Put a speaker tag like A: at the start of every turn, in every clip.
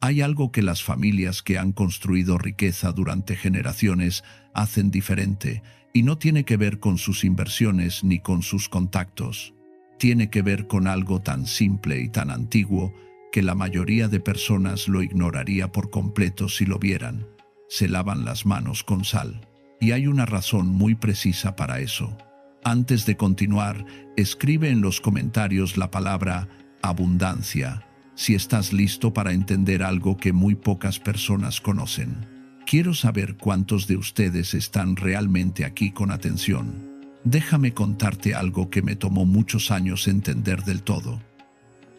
A: Hay algo que las familias que han construido riqueza durante generaciones hacen diferente, y no tiene que ver con sus inversiones ni con sus contactos. Tiene que ver con algo tan simple y tan antiguo que la mayoría de personas lo ignoraría por completo si lo vieran. Se lavan las manos con sal. Y hay una razón muy precisa para eso. Antes de continuar, escribe en los comentarios la palabra abundancia, si estás listo para entender algo que muy pocas personas conocen. Quiero saber cuántos de ustedes están realmente aquí con atención. Déjame contarte algo que me tomó muchos años entender del todo.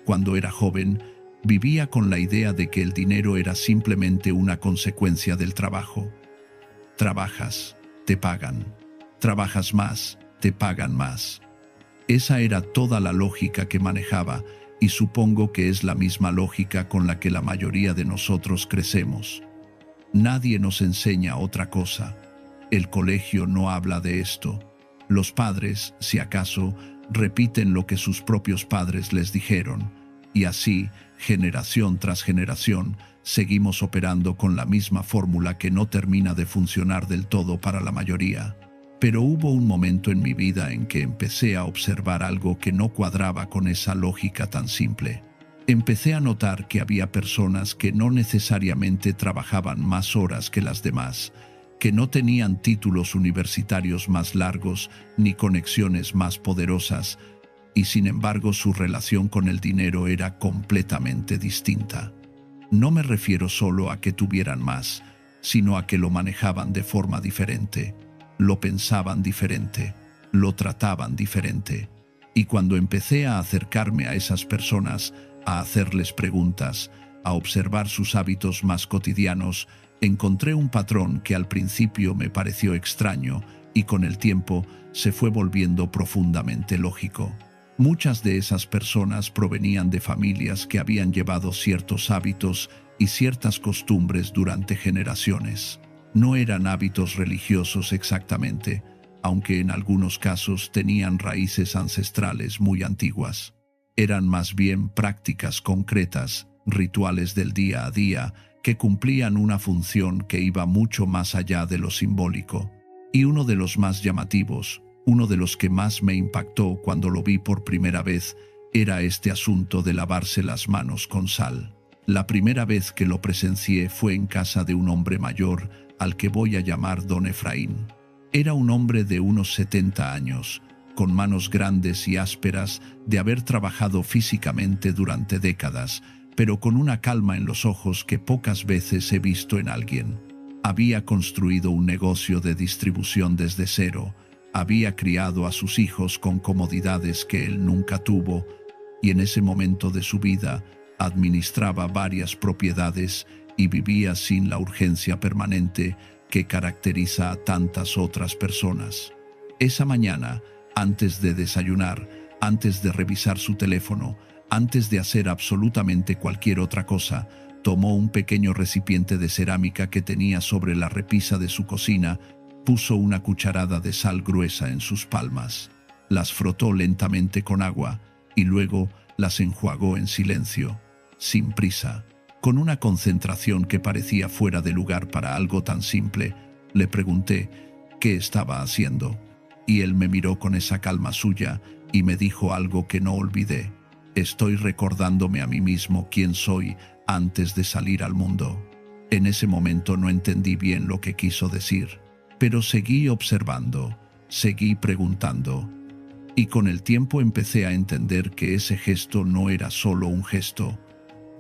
A: Cuando era joven, vivía con la idea de que el dinero era simplemente una consecuencia del trabajo. Trabajas, te pagan. Trabajas más, te pagan más. Esa era toda la lógica que manejaba, y supongo que es la misma lógica con la que la mayoría de nosotros crecemos. Nadie nos enseña otra cosa. El colegio no habla de esto. Los padres, si acaso, repiten lo que sus propios padres les dijeron, y así, generación tras generación, seguimos operando con la misma fórmula que no termina de funcionar del todo para la mayoría. Pero hubo un momento en mi vida en que empecé a observar algo que no cuadraba con esa lógica tan simple. Empecé a notar que había personas que no necesariamente trabajaban más horas que las demás, que no tenían títulos universitarios más largos ni conexiones más poderosas, y sin embargo su relación con el dinero era completamente distinta. No me refiero solo a que tuvieran más, sino a que lo manejaban de forma diferente, lo pensaban diferente, lo trataban diferente. Y cuando empecé a acercarme a esas personas, a hacerles preguntas, a observar sus hábitos más cotidianos, encontré un patrón que al principio me pareció extraño y con el tiempo se fue volviendo profundamente lógico. Muchas de esas personas provenían de familias que habían llevado ciertos hábitos y ciertas costumbres durante generaciones. No eran hábitos religiosos exactamente, aunque en algunos casos tenían raíces ancestrales muy antiguas. Eran más bien prácticas concretas, rituales del día a día, que cumplían una función que iba mucho más allá de lo simbólico. Y uno de los más llamativos, uno de los que más me impactó cuando lo vi por primera vez, era este asunto de lavarse las manos con sal. La primera vez que lo presencié fue en casa de un hombre mayor, al que voy a llamar Don Efraín. Era un hombre de unos 70 años, con manos grandes y ásperas de haber trabajado físicamente durante décadas, pero con una calma en los ojos que pocas veces he visto en alguien. Había construido un negocio de distribución desde cero, había criado a sus hijos con comodidades que él nunca tuvo, y en ese momento de su vida administraba varias propiedades y vivía sin la urgencia permanente que caracteriza a tantas otras personas. Esa mañana, antes de desayunar, antes de revisar su teléfono, antes de hacer absolutamente cualquier otra cosa, tomó un pequeño recipiente de cerámica que tenía sobre la repisa de su cocina, puso una cucharada de sal gruesa en sus palmas, las frotó lentamente con agua y luego las enjuagó en silencio, sin prisa. Con una concentración que parecía fuera de lugar para algo tan simple, le pregunté qué estaba haciendo, y él me miró con esa calma suya y me dijo algo que no olvidé. Estoy recordándome a mí mismo quién soy antes de salir al mundo. En ese momento no entendí bien lo que quiso decir, pero seguí observando, seguí preguntando, y con el tiempo empecé a entender que ese gesto no era solo un gesto,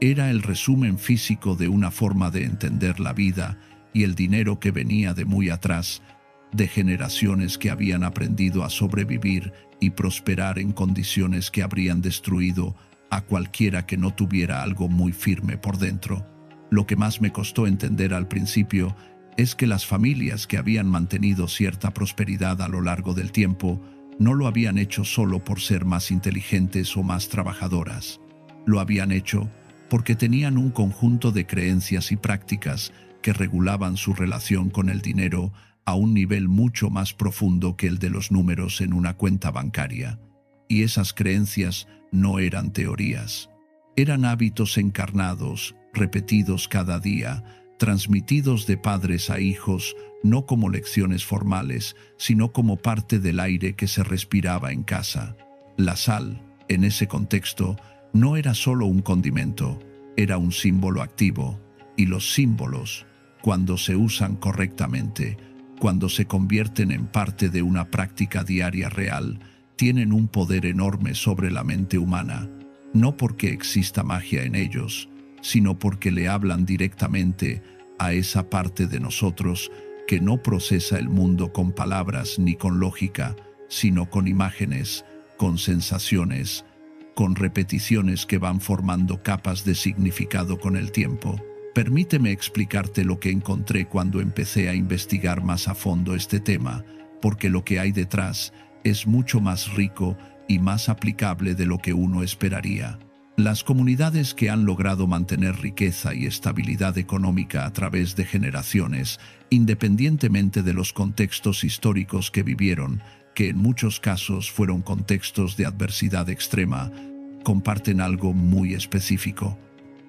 A: era el resumen físico de una forma de entender la vida y el dinero que venía de muy atrás, de generaciones que habían aprendido a sobrevivir y prosperar en condiciones que habrían destruido a cualquiera que no tuviera algo muy firme por dentro. Lo que más me costó entender al principio es que las familias que habían mantenido cierta prosperidad a lo largo del tiempo no lo habían hecho solo por ser más inteligentes o más trabajadoras. Lo habían hecho porque tenían un conjunto de creencias y prácticas que regulaban su relación con el dinero a un nivel mucho más profundo que el de los números en una cuenta bancaria. Y esas creencias no eran teorías. Eran hábitos encarnados, repetidos cada día, transmitidos de padres a hijos, no como lecciones formales, sino como parte del aire que se respiraba en casa. La sal, en ese contexto, no era solo un condimento, era un símbolo activo, y los símbolos, cuando se usan correctamente, cuando se convierten en parte de una práctica diaria real, tienen un poder enorme sobre la mente humana, no porque exista magia en ellos, sino porque le hablan directamente a esa parte de nosotros que no procesa el mundo con palabras ni con lógica, sino con imágenes, con sensaciones, con repeticiones que van formando capas de significado con el tiempo. Permíteme explicarte lo que encontré cuando empecé a investigar más a fondo este tema, porque lo que hay detrás es mucho más rico y más aplicable de lo que uno esperaría. Las comunidades que han logrado mantener riqueza y estabilidad económica a través de generaciones, independientemente de los contextos históricos que vivieron, que en muchos casos fueron contextos de adversidad extrema, comparten algo muy específico: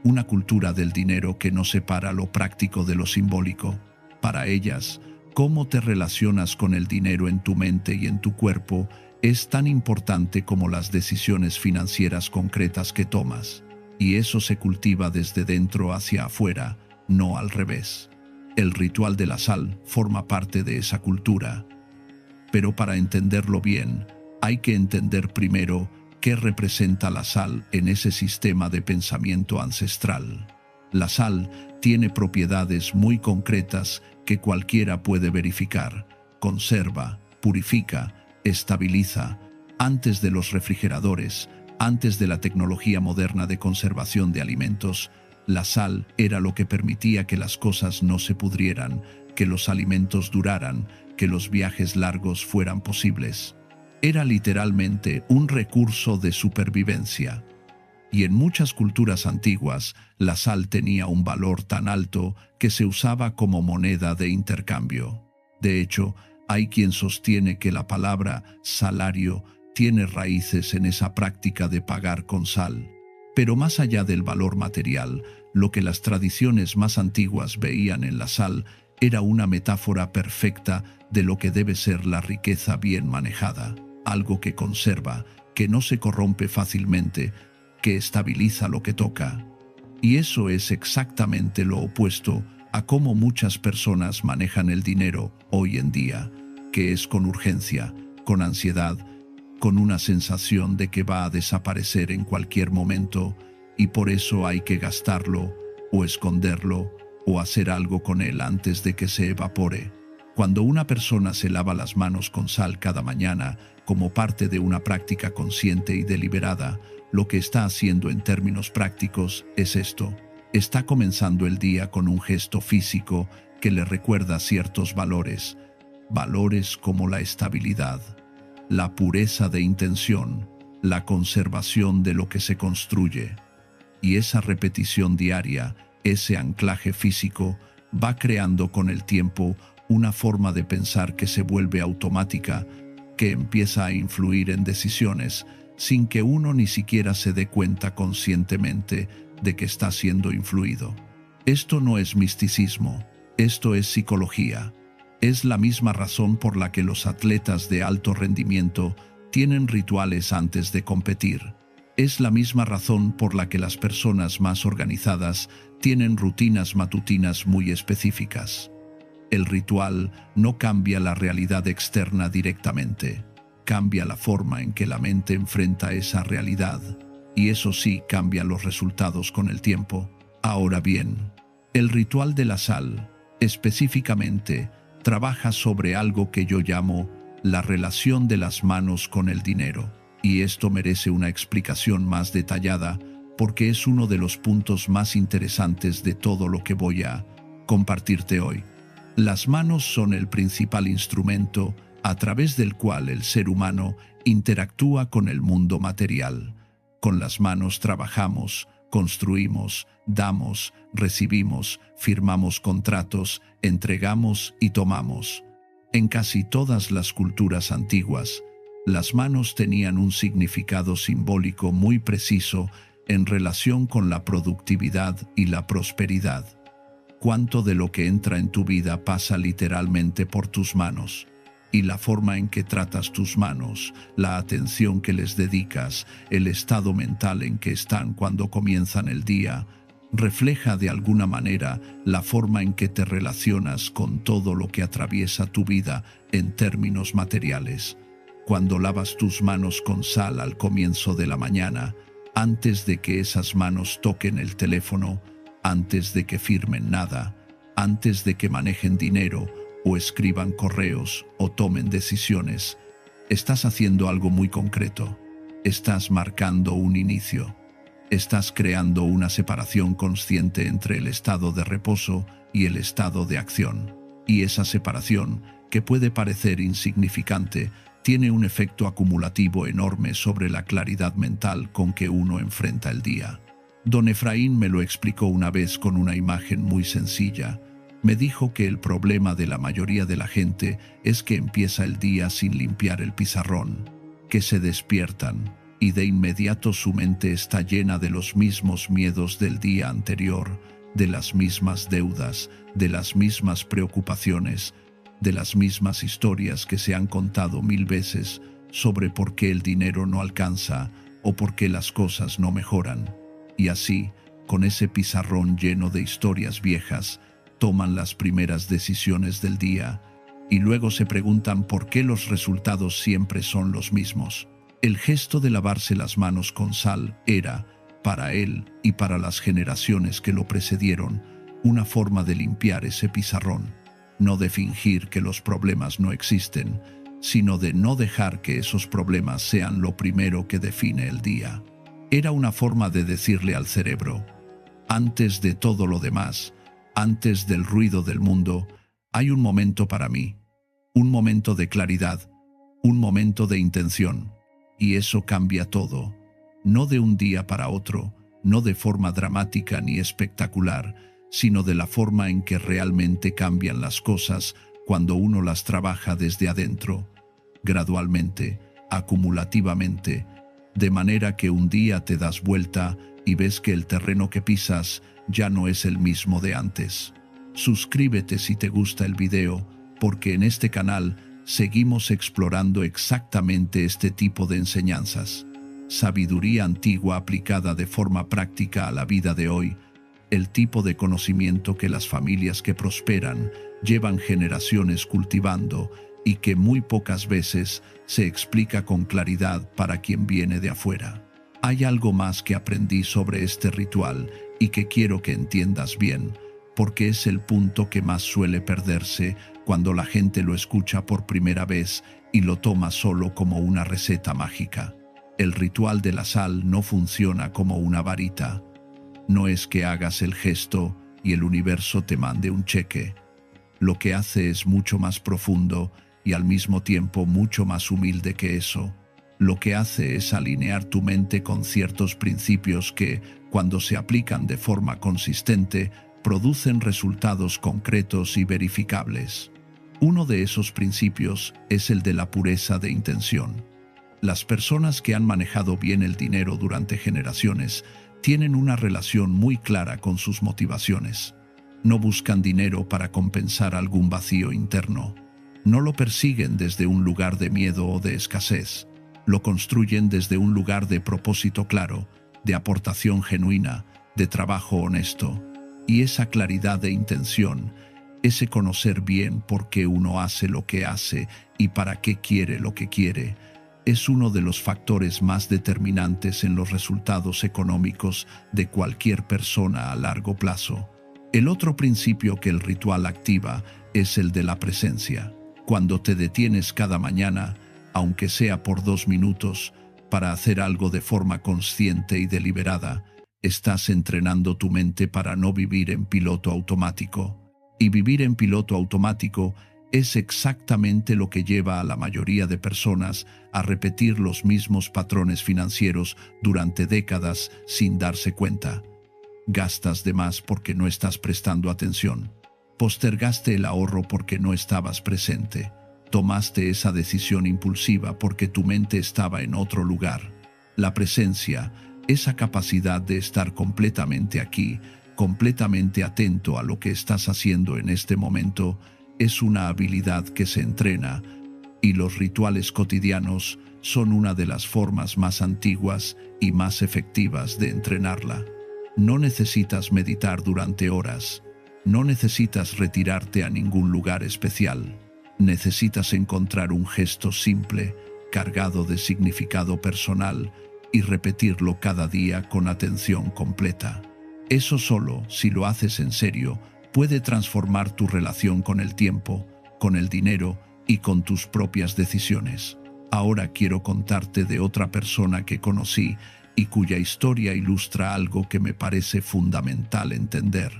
A: una cultura del dinero que no separa lo práctico de lo simbólico. Para ellas, cómo te relacionas con el dinero en tu mente y en tu cuerpo es tan importante como las decisiones financieras concretas que tomas. Y eso se cultiva desde dentro hacia afuera, no al revés. El ritual de la sal forma parte de esa cultura. Pero para entenderlo bien, hay que entender primero qué representa la sal en ese sistema de pensamiento ancestral. La sal tiene propiedades muy concretas que cualquiera puede verificar. Conserva, purifica, estabiliza. Antes de los refrigeradores, antes de la tecnología moderna de conservación de alimentos, la sal era lo que permitía que las cosas no se pudrieran, que los alimentos duraran, que los viajes largos fueran posibles. Era literalmente un recurso de supervivencia. Y en muchas culturas antiguas, la sal tenía un valor tan alto que se usaba como moneda de intercambio. De hecho, hay quien sostiene que la palabra salario tiene raíces en esa práctica de pagar con sal. Pero más allá del valor material, lo que las tradiciones más antiguas veían en la sal era una metáfora perfecta de lo que debe ser la riqueza bien manejada. Algo que conserva, que no se corrompe fácilmente, que estabiliza lo que toca. Y eso es exactamente lo opuesto a cómo muchas personas manejan el dinero hoy en día, que es con urgencia, con ansiedad, con una sensación de que va a desaparecer en cualquier momento, y por eso hay que gastarlo, o esconderlo, o hacer algo con él antes de que se evapore. Cuando una persona se lava las manos con sal cada mañana, como parte de una práctica consciente y deliberada, lo que está haciendo en términos prácticos es esto: está comenzando el día con un gesto físico que le recuerda ciertos valores, valores como la estabilidad, la pureza de intención, la conservación de lo que se construye. Y esa repetición diaria, ese anclaje físico, va creando con el tiempo una forma de pensar que se vuelve automática, que empieza a influir en decisiones, sin que uno ni siquiera se dé cuenta conscientemente de que está siendo influido. Esto no es misticismo, esto es psicología. Es la misma razón por la que los atletas de alto rendimiento tienen rituales antes de competir. Es la misma razón por la que las personas más organizadas tienen rutinas matutinas muy específicas. El ritual no cambia la realidad externa directamente, cambia la forma en que la mente enfrenta esa realidad, y eso sí cambia los resultados con el tiempo. Ahora bien, el ritual de la sal, específicamente, trabaja sobre algo que yo llamo la relación de las manos con el dinero, y esto merece una explicación más detallada porque es uno de los puntos más interesantes de todo lo que voy a compartirte hoy. Las manos son el principal instrumento a través del cual el ser humano interactúa con el mundo material. Con las manos trabajamos, construimos, damos, recibimos, firmamos contratos, entregamos y tomamos. En casi todas las culturas antiguas, las manos tenían un significado simbólico muy preciso en relación con la productividad y la prosperidad. Cuánto de lo que entra en tu vida pasa literalmente por tus manos. Y la forma en que tratas tus manos, la atención que les dedicas, el estado mental en que están cuando comienzan el día, refleja de alguna manera la forma en que te relacionas con todo lo que atraviesa tu vida en términos materiales. Cuando lavas tus manos con sal al comienzo de la mañana, antes de que esas manos toquen el teléfono, antes de que firmen nada, antes de que manejen dinero o escriban correos o tomen decisiones, estás haciendo algo muy concreto. Estás marcando un inicio. Estás creando una separación consciente entre el estado de reposo y el estado de acción. Y esa separación, que puede parecer insignificante, tiene un efecto acumulativo enorme sobre la claridad mental con que uno enfrenta el día. Don Efraín me lo explicó una vez con una imagen muy sencilla. Me dijo que el problema de la mayoría de la gente es que empieza el día sin limpiar el pizarrón, que se despiertan y de inmediato su mente está llena de los mismos miedos del día anterior, de las mismas deudas, de las mismas preocupaciones, de las mismas historias que se han contado 1000 veces sobre por qué el dinero no alcanza o por qué las cosas no mejoran. Y así, con ese pizarrón lleno de historias viejas, toman las primeras decisiones del día y luego se preguntan por qué los resultados siempre son los mismos. El gesto de lavarse las manos con sal era, para él y para las generaciones que lo precedieron, una forma de limpiar ese pizarrón, no de fingir que los problemas no existen, sino de no dejar que esos problemas sean lo primero que define el día. Era una forma de decirle al cerebro, antes de todo lo demás, antes del ruido del mundo, hay un momento para mí, un momento de claridad, un momento de intención, y eso cambia todo, no de un día para otro, no de forma dramática ni espectacular, sino de la forma en que realmente cambian las cosas cuando uno las trabaja desde adentro, gradualmente, acumulativamente, de manera que un día te das vuelta y ves que el terreno que pisas ya no es el mismo de antes. Suscríbete si te gusta el video, porque en este canal seguimos explorando exactamente este tipo de enseñanzas. Sabiduría antigua aplicada de forma práctica a la vida de hoy, el tipo de conocimiento que las familias que prosperan llevan generaciones cultivando y que muy pocas veces se explica con claridad para quien viene de afuera. Hay algo más que aprendí sobre este ritual y que quiero que entiendas bien, porque es el punto que más suele perderse cuando la gente lo escucha por primera vez y lo toma solo como una receta mágica. El ritual de la sal no funciona como una varita. No es que hagas el gesto y el universo te mande un cheque. Lo que hace es mucho más profundo y al mismo tiempo mucho más humilde que eso. Lo que hace es alinear tu mente con ciertos principios que, cuando se aplican de forma consistente, producen resultados concretos y verificables. Uno de esos principios es el de la pureza de intención. Las personas que han manejado bien el dinero durante generaciones tienen una relación muy clara con sus motivaciones. No buscan dinero para compensar algún vacío interno. No lo persiguen desde un lugar de miedo o de escasez. Lo construyen desde un lugar de propósito claro, de aportación genuina, de trabajo honesto. Y esa claridad de intención, ese conocer bien por qué uno hace lo que hace y para qué quiere lo que quiere, es uno de los factores más determinantes en los resultados económicos de cualquier persona a largo plazo. El otro principio que el ritual activa es el de la presencia. Cuando te detienes cada mañana, aunque sea por 2 minutos, para hacer algo de forma consciente y deliberada, estás entrenando tu mente para no vivir en piloto automático. Y vivir en piloto automático es exactamente lo que lleva a la mayoría de personas a repetir los mismos patrones financieros durante décadas sin darse cuenta. Gastas de más porque no estás prestando atención. Postergaste el ahorro porque no estabas presente. Tomaste esa decisión impulsiva porque tu mente estaba en otro lugar. La presencia, Esa capacidad de estar completamente aquí, completamente atento a lo que estás haciendo en este momento, es una habilidad que se entrena, y los rituales cotidianos son una de las formas más antiguas y más efectivas de entrenarla. No necesitas meditar durante horas. No necesitas retirarte a ningún lugar especial. Necesitas encontrar un gesto simple, cargado de significado personal, y repetirlo cada día con atención completa. Eso solo, si lo haces en serio, puede transformar tu relación con el tiempo, con el dinero y con tus propias decisiones. Ahora quiero contarte de otra persona que conocí y cuya historia ilustra algo que me parece fundamental entender.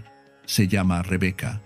A: Se llama Rebeca.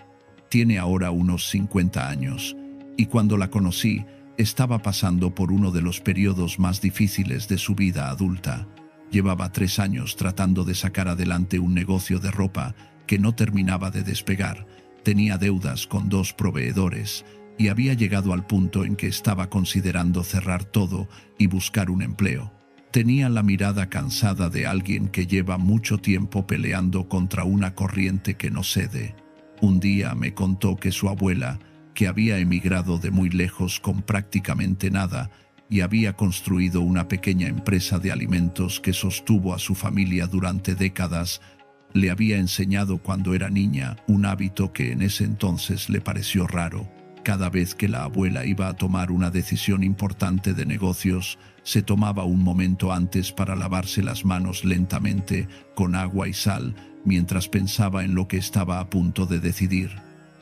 A: Tiene ahora unos 50 años, y cuando la conocí, estaba pasando por uno de los periodos más difíciles de su vida adulta. Llevaba 3 años tratando de sacar adelante un negocio de ropa que no terminaba de despegar. Tenía deudas con 2 proveedores y había llegado al punto en que estaba considerando cerrar todo y buscar un empleo. Tenía la mirada cansada de alguien que lleva mucho tiempo peleando contra una corriente que no cede. Un día me contó que su abuela, que había emigrado de muy lejos con prácticamente nada y había construido una pequeña empresa de alimentos que sostuvo a su familia durante décadas, le había enseñado cuando era niña un hábito que en ese entonces le pareció raro. Cada vez que la abuela iba a tomar una decisión importante de negocios, se tomaba un momento antes para lavarse las manos lentamente con agua y sal mientras pensaba en lo que estaba a punto de decidir.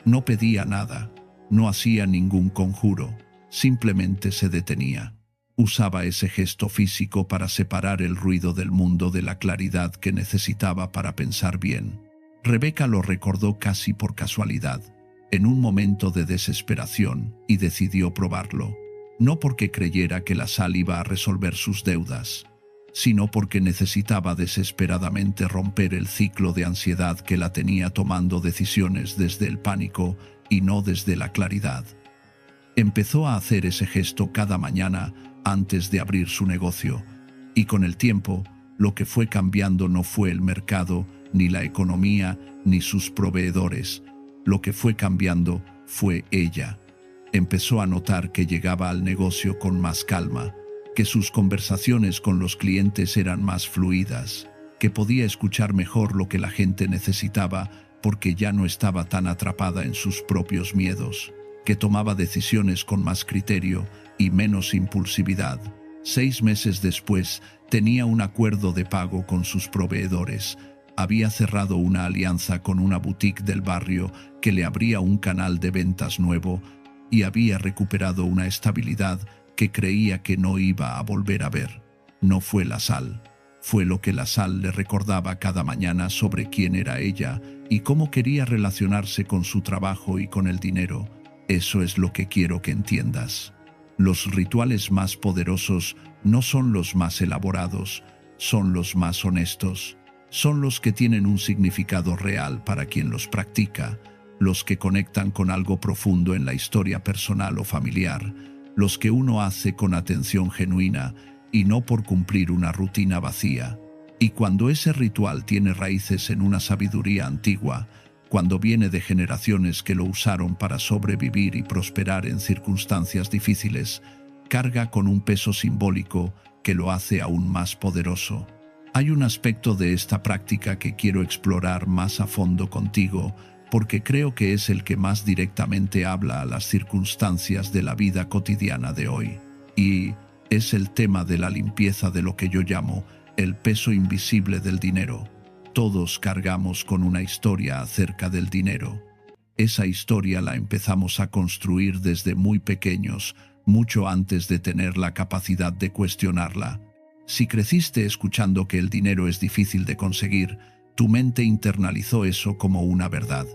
A: No pedía nada, no hacía ningún conjuro, simplemente se detenía. Usaba ese gesto físico para separar el ruido del mundo de la claridad que necesitaba para pensar bien. Rebeca lo recordó casi por casualidad, en un momento de desesperación, y decidió probarlo. No porque creyera que la sal iba a resolver sus deudas, sino porque necesitaba desesperadamente romper el ciclo de ansiedad que la tenía tomando decisiones desde el pánico y no desde la claridad. Empezó a hacer ese gesto cada mañana antes de abrir su negocio, y con el tiempo, lo que fue cambiando no fue el mercado, ni la economía, ni sus proveedores. Lo que fue cambiando fue ella. Empezó a notar que llegaba al negocio con más calma, que sus conversaciones con los clientes eran más fluidas, que podía escuchar mejor lo que la gente necesitaba porque ya no estaba tan atrapada en sus propios miedos, que tomaba decisiones con más criterio y menos impulsividad. 6 meses después, tenía un acuerdo de pago con sus proveedores. Había cerrado una alianza con una boutique del barrio que le abría un canal de ventas nuevo y había recuperado una estabilidad que creía que no iba a volver a ver. No fue la sal. Fue lo que la sal le recordaba cada mañana sobre quién era ella y cómo quería relacionarse con su trabajo y con el dinero. Eso es lo que quiero que entiendas. Los rituales más poderosos no son los más elaborados, son los más honestos. Son los que tienen un significado real para quien los practica, los que conectan con algo profundo en la historia personal o familiar, los que uno hace con atención genuina y no por cumplir una rutina vacía. Y cuando ese ritual tiene raíces en una sabiduría antigua, cuando viene de generaciones que lo usaron para sobrevivir y prosperar en circunstancias difíciles, carga con un peso simbólico que lo hace aún más poderoso. Hay un aspecto de esta práctica que quiero explorar más a fondo contigo, porque creo que es el que más directamente habla a las circunstancias de la vida cotidiana de hoy. Y es el tema de la limpieza de lo que yo llamo el peso invisible del dinero. Todos cargamos con una historia acerca del dinero. Esa historia la empezamos a construir desde muy pequeños, mucho antes de tener la capacidad de cuestionarla. Si creciste escuchando que el dinero es difícil de conseguir, tu mente internalizó eso como una verdad.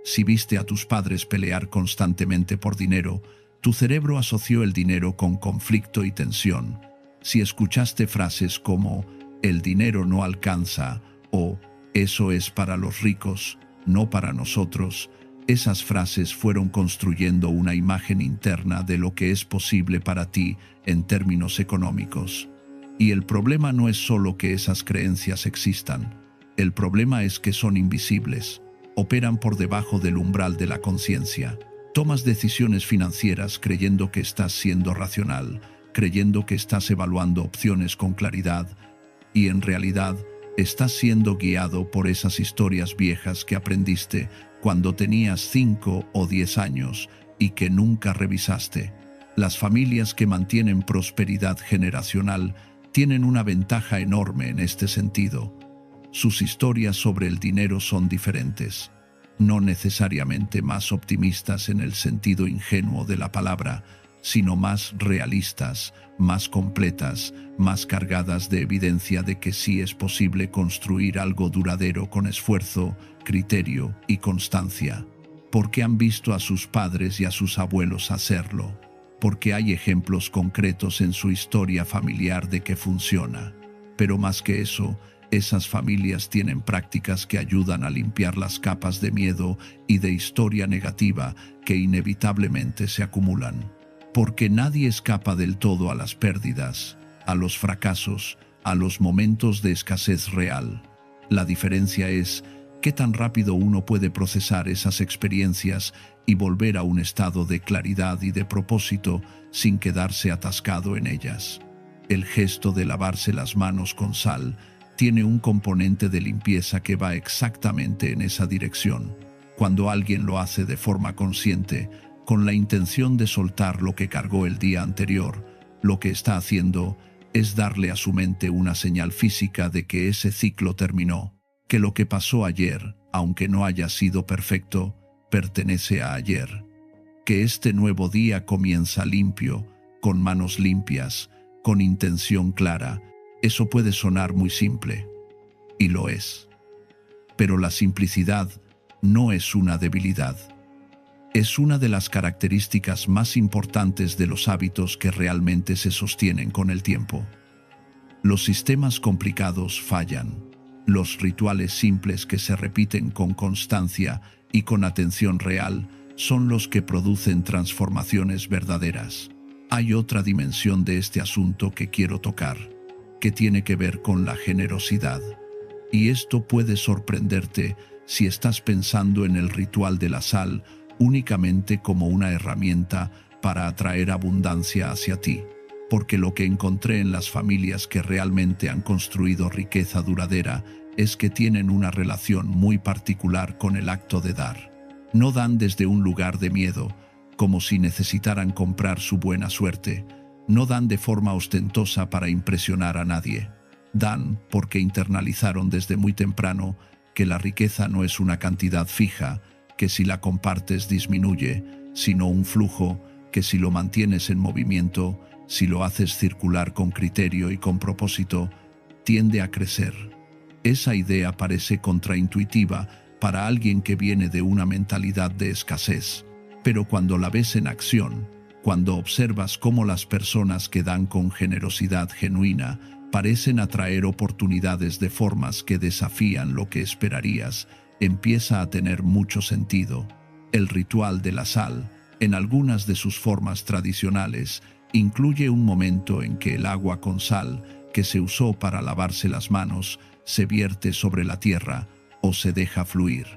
A: Si viste a tus padres pelear constantemente por dinero, tu cerebro asoció el dinero con conflicto y tensión. Si escuchaste frases como «el dinero no alcanza» o «eso es para los ricos, no para nosotros», esas frases fueron construyendo una imagen interna de lo que es posible para ti en términos económicos. Y el problema no es solo que esas creencias existan. El problema es que son invisibles. Operan por debajo del umbral de la conciencia. Tomas decisiones financieras creyendo que estás siendo racional, creyendo que estás evaluando opciones con claridad, y en realidad estás siendo guiado por esas historias viejas que aprendiste cuando tenías 5 o 10 años y que nunca revisaste. Las familias que mantienen prosperidad generacional tienen una ventaja enorme en este sentido. Sus historias sobre el dinero son diferentes, no necesariamente más optimistas en el sentido ingenuo de la palabra, sino más realistas, más completas, más cargadas de evidencia de que sí es posible construir algo duradero con esfuerzo, criterio y constancia, porque han visto a sus padres y a sus abuelos hacerlo, porque hay ejemplos concretos en su historia familiar de que funciona. Pero más que eso, esas familias tienen prácticas que ayudan a limpiar las capas de miedo y de historia negativa que inevitablemente se acumulan. Porque nadie escapa del todo a las pérdidas, a los fracasos, a los momentos de escasez real. La diferencia es qué tan rápido uno puede procesar esas experiencias y volver a un estado de claridad y de propósito sin quedarse atascado en ellas. El gesto de lavarse las manos con sal tiene un componente de limpieza que va exactamente en esa dirección. Cuando alguien lo hace de forma consciente, con la intención de soltar lo que cargó el día anterior, lo que está haciendo es darle a su mente una señal física de que ese ciclo terminó, que lo que pasó ayer, aunque no haya sido perfecto, pertenece a ayer, que este nuevo día comienza limpio, con manos limpias, con intención clara. Eso puede sonar muy simple, y lo es. Pero la simplicidad no es una debilidad. Es una de las características más importantes de los hábitos que realmente se sostienen con el tiempo. Los sistemas complicados fallan. Los rituales simples que se repiten con constancia y con atención real son los que producen transformaciones verdaderas. Hay otra dimensión de este asunto que quiero tocar, que tiene que ver con la generosidad. Y esto puede sorprenderte si estás pensando en el ritual de la sal únicamente como una herramienta para atraer abundancia hacia ti, porque lo que encontré en las familias que realmente han construido riqueza duradera es que tienen una relación muy particular con el acto de dar. No dan desde un lugar de miedo, como si necesitaran comprar su buena suerte. No dan de forma ostentosa para impresionar a nadie. Dan porque internalizaron desde muy temprano que la riqueza no es una cantidad fija, que si la compartes disminuye, sino un flujo que si lo mantienes en movimiento, si lo haces circular con criterio y con propósito, tiende a crecer. Esa idea parece contraintuitiva para alguien que viene de una mentalidad de escasez, pero cuando la ves en acción, cuando observas cómo las personas que dan con generosidad genuina parecen atraer oportunidades de formas que desafían lo que esperarías, empieza a tener mucho sentido. El ritual de la sal, en algunas de sus formas tradicionales, incluye un momento en que el agua con sal, que se usó para lavarse las manos, se vierte sobre la tierra o se deja fluir.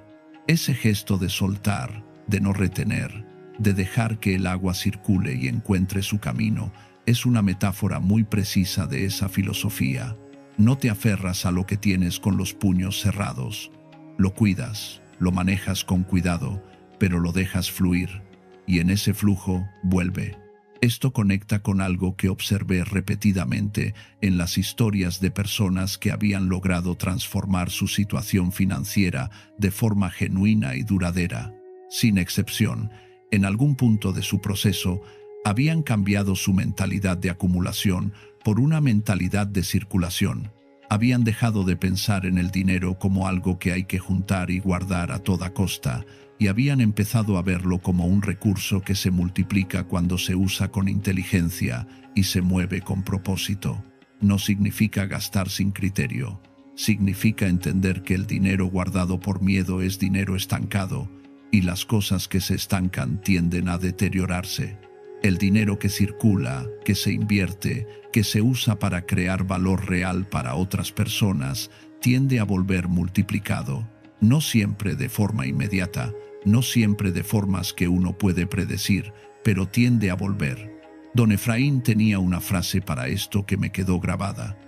A: Ese gesto de soltar, de no retener, de dejar que el agua circule y encuentre su camino, es una metáfora muy precisa de esa filosofía. No te aferras a lo que tienes con los puños cerrados. Lo cuidas, lo manejas con cuidado, pero lo dejas fluir, y en ese flujo vuelve. Esto conecta con algo que observé repetidamente en las historias de personas que habían logrado transformar su situación financiera de forma genuina y duradera. Sin excepción, en algún punto de su proceso, habían cambiado su mentalidad de acumulación por una mentalidad de circulación. Habían dejado de pensar en el dinero como algo que hay que juntar y guardar a toda costa, y habían empezado a verlo como un recurso que se multiplica cuando se usa con inteligencia y se mueve con propósito. No significa gastar sin criterio. Significa entender que el dinero guardado por miedo es dinero estancado, y las cosas que se estancan tienden a deteriorarse. El dinero que circula, que se invierte, que se usa para crear valor real para otras personas, tiende a volver multiplicado, no siempre de forma inmediata, no siempre de formas que uno puede predecir, pero tiende a volver. Don Efraín tenía una frase para esto que me quedó grabada.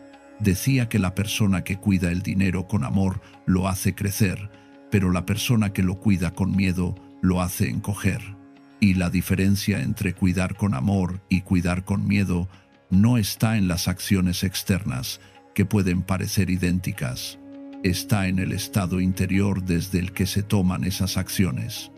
A: Decía que la persona que cuida el dinero con amor lo hace crecer, pero la persona que lo cuida con miedo lo hace encoger. Y la diferencia entre cuidar con amor y cuidar con miedo no está en las acciones externas, que pueden parecer idénticas. Está en el estado interior desde el que se toman esas acciones.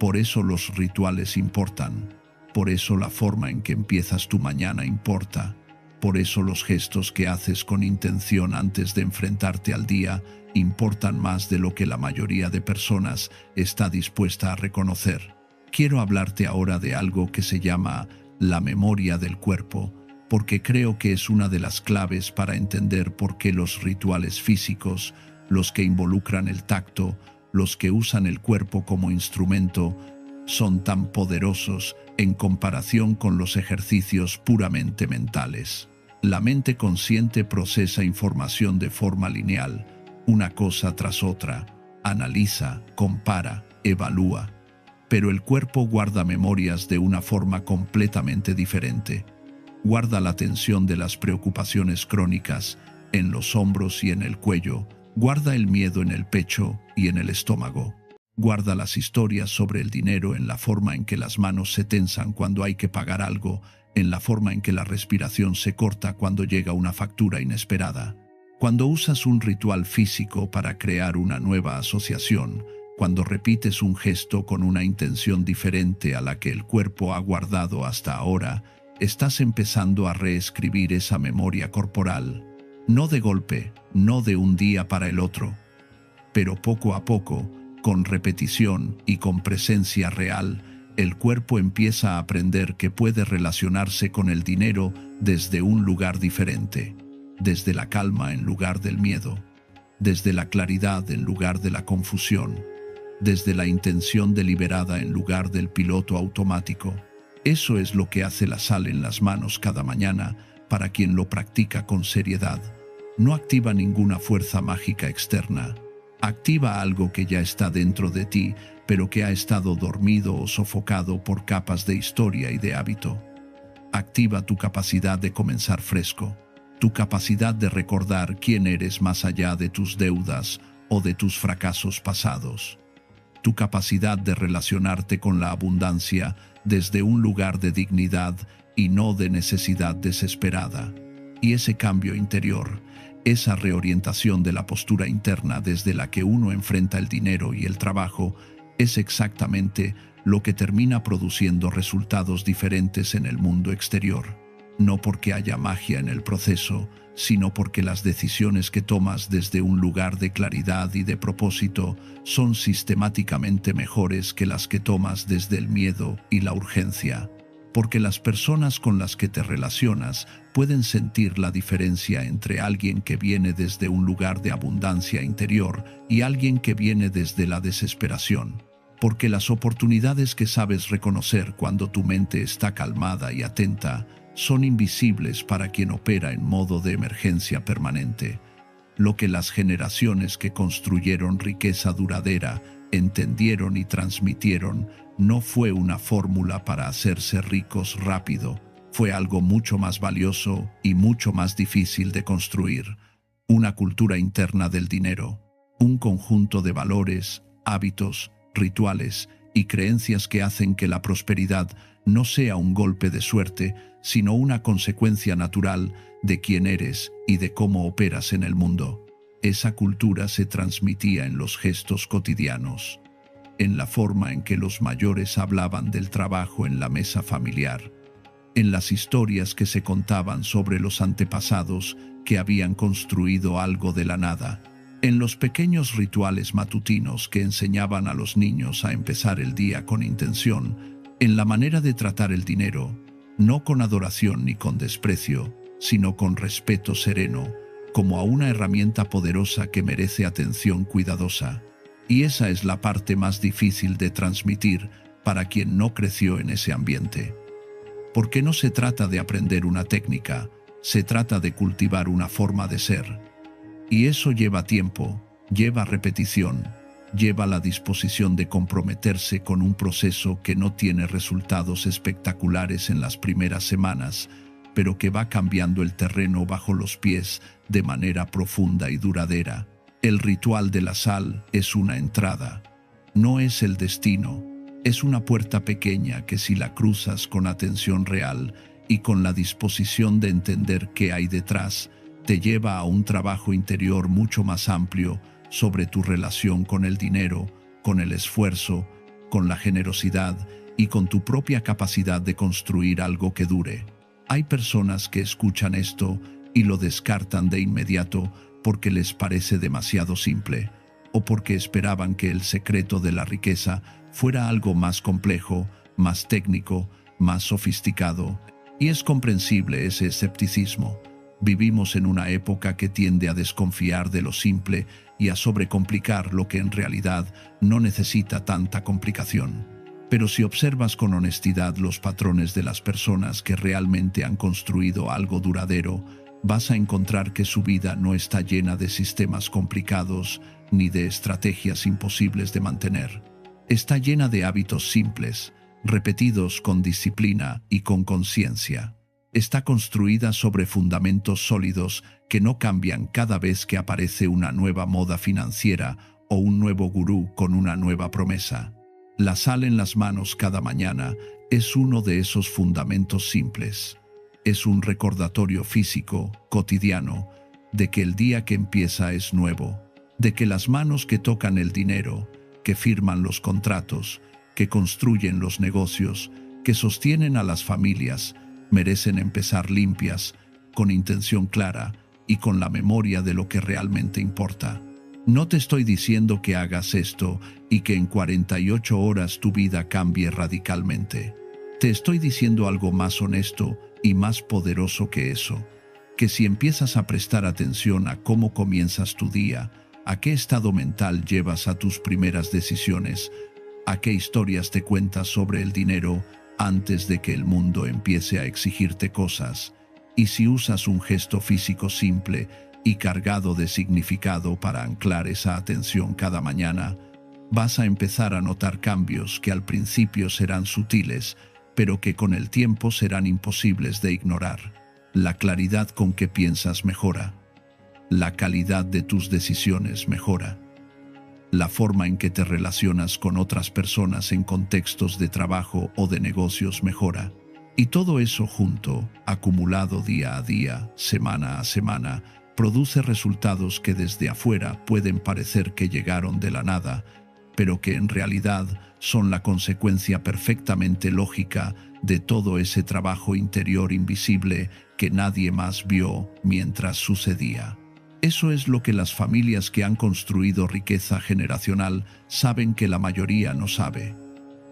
A: Por eso los rituales importan. Por eso la forma en que empiezas tu mañana importa. Por eso los gestos que haces con intención antes de enfrentarte al día importan más de lo que la mayoría de personas está dispuesta a reconocer. Quiero hablarte ahora de algo que se llama la memoria del cuerpo, porque creo que es una de las claves para entender por qué los rituales físicos, los que involucran el tacto, los que usan el cuerpo como instrumento, son tan poderosos en comparación con los ejercicios puramente mentales. La mente consciente procesa información de forma lineal, una cosa tras otra, analiza, compara, evalúa. Pero el cuerpo guarda memorias de una forma completamente diferente. Guarda la tensión de las preocupaciones crónicas en los hombros y en el cuello, guarda el miedo en el pecho y en el estómago. Guarda las historias sobre el dinero en la forma en que las manos se tensan cuando hay que pagar algo, en la forma en que la respiración se corta cuando llega una factura inesperada. Cuando usas un ritual físico para crear una nueva asociación, cuando repites un gesto con una intención diferente a la que el cuerpo ha guardado hasta ahora, estás empezando a reescribir esa memoria corporal. No de golpe, no de un día para el otro, pero poco a poco, con repetición y con presencia real, el cuerpo empieza a aprender que puede relacionarse con el dinero desde un lugar diferente, desde la calma en lugar del miedo, desde la claridad en lugar de la confusión, desde la intención deliberada en lugar del piloto automático. Eso es lo que hace la sal en las manos cada mañana para quien lo practica con seriedad. No activa ninguna fuerza mágica externa. Activa algo que ya está dentro de ti, pero que ha estado dormido o sofocado por capas de historia y de hábito. Activa tu capacidad de comenzar fresco, tu capacidad de recordar quién eres más allá de tus deudas o de tus fracasos pasados. Tu capacidad de relacionarte con la abundancia desde un lugar de dignidad y no de necesidad desesperada. Y ese cambio interior, esa reorientación de la postura interna desde la que uno enfrenta el dinero y el trabajo, es exactamente lo que termina produciendo resultados diferentes en el mundo exterior. No porque haya magia en el proceso, sino porque las decisiones que tomas desde un lugar de claridad y de propósito son sistemáticamente mejores que las que tomas desde el miedo y la urgencia. Porque las personas con las que te relacionas pueden sentir la diferencia entre alguien que viene desde un lugar de abundancia interior y alguien que viene desde la desesperación. Porque las oportunidades que sabes reconocer cuando tu mente está calmada y atenta son invisibles para quien opera en modo de emergencia permanente. Lo que las generaciones que construyeron riqueza duradera entendieron y transmitieron no fue una fórmula para hacerse ricos rápido, fue algo mucho más valioso y mucho más difícil de construir. Una cultura interna del dinero, un conjunto de valores, hábitos, rituales y creencias que hacen que la prosperidad no sea un golpe de suerte, sino una consecuencia natural de quién eres y de cómo operas en el mundo. Esa cultura se transmitía en los gestos cotidianos, en la forma en que los mayores hablaban del trabajo en la mesa familiar, en las historias que se contaban sobre los antepasados que habían construido algo de la nada, en los pequeños rituales matutinos que enseñaban a los niños a empezar el día con intención, en la manera de tratar el dinero, no con adoración ni con desprecio, sino con respeto sereno, como a una herramienta poderosa que merece atención cuidadosa. Y esa es la parte más difícil de transmitir para quien no creció en ese ambiente. porque no se trata de aprender una técnica, se trata de cultivar una forma de ser. Y eso lleva tiempo, lleva repetición, lleva la disposición de comprometerse con un proceso que no tiene resultados espectaculares en las primeras semanas, pero que va cambiando el terreno bajo los pies de manera profunda y duradera. El ritual de la sal es una entrada, no es el destino, es una puerta pequeña que si la cruzas con atención real y con la disposición de entender qué hay detrás, te lleva a un trabajo interior mucho más amplio sobre tu relación con el dinero, con el esfuerzo, con la generosidad y con tu propia capacidad de construir algo que dure. Hay personas que escuchan esto y lo descartan de inmediato porque les parece demasiado simple, o porque esperaban que el secreto de la riqueza fuera algo más complejo, más técnico, más sofisticado, y es comprensible ese escepticismo. Vivimos en una época que tiende a desconfiar de lo simple y a sobrecomplicar lo que en realidad no necesita tanta complicación. Pero si observas con honestidad los patrones de las personas que realmente han construido algo duradero, vas a encontrar que su vida no está llena de sistemas complicados ni de estrategias imposibles de mantener. Está llena de hábitos simples, repetidos con disciplina y con conciencia. Está construida sobre fundamentos sólidos que no cambian cada vez que aparece una nueva moda financiera o un nuevo gurú con una nueva promesa. La sal en las manos cada mañana es uno de esos fundamentos simples. Es un recordatorio físico, cotidiano, de que el día que empieza es nuevo, de que las manos que tocan el dinero, que firman los contratos, que construyen los negocios, que sostienen a las familias, merecen empezar limpias, con intención clara y con la memoria de lo que realmente importa. No te estoy diciendo que hagas esto y que en 48 horas tu vida cambie radicalmente. Te estoy diciendo algo más honesto y más poderoso que eso, que si empiezas a prestar atención a cómo comienzas tu día, a qué estado mental llevas a tus primeras decisiones, a qué historias te cuentas sobre el dinero antes de que el mundo empiece a exigirte cosas, y si usas un gesto físico simple y cargado de significado para anclar esa atención cada mañana, vas a empezar a notar cambios que al principio serán sutiles, pero que con el tiempo serán imposibles de ignorar. La claridad con que piensas mejora. La calidad de tus decisiones mejora. La forma en que te relacionas con otras personas en contextos de trabajo o de negocios mejora. Y todo eso junto, acumulado día a día, semana a semana, produce resultados que desde afuera pueden parecer que llegaron de la nada, pero que en realidad son la consecuencia perfectamente lógica de todo ese trabajo interior invisible que nadie más vio mientras sucedía. Eso es lo que las familias que han construido riqueza generacional saben que la mayoría no sabe.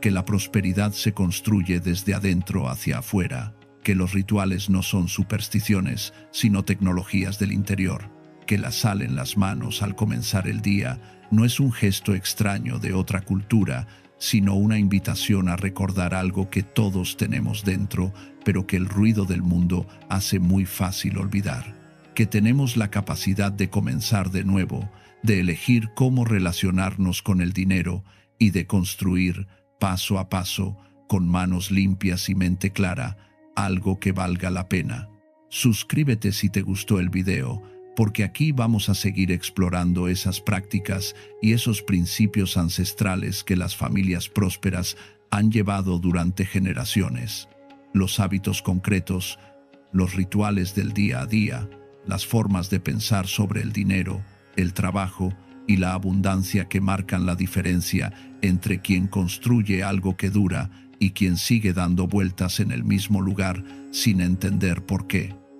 A: Que la prosperidad se construye desde adentro hacia afuera, que los rituales no son supersticiones, sino tecnologías del interior, que la sal en las manos al comenzar el día no es un gesto extraño de otra cultura, sino una invitación a recordar algo que todos tenemos dentro, pero que el ruido del mundo hace muy fácil olvidar. Que tenemos la capacidad de comenzar de nuevo, de elegir cómo relacionarnos con el dinero y de construir, paso a paso, con manos limpias y mente clara, algo que valga la pena. Suscríbete si te gustó el video, porque aquí vamos a seguir explorando esas prácticas y esos principios ancestrales que las familias prósperas han llevado durante generaciones. Los hábitos concretos, los rituales del día a día, las formas de pensar sobre el dinero, el trabajo y la abundancia que marcan la diferencia entre quien construye algo que dura y quien sigue dando vueltas en el mismo lugar sin entender por qué.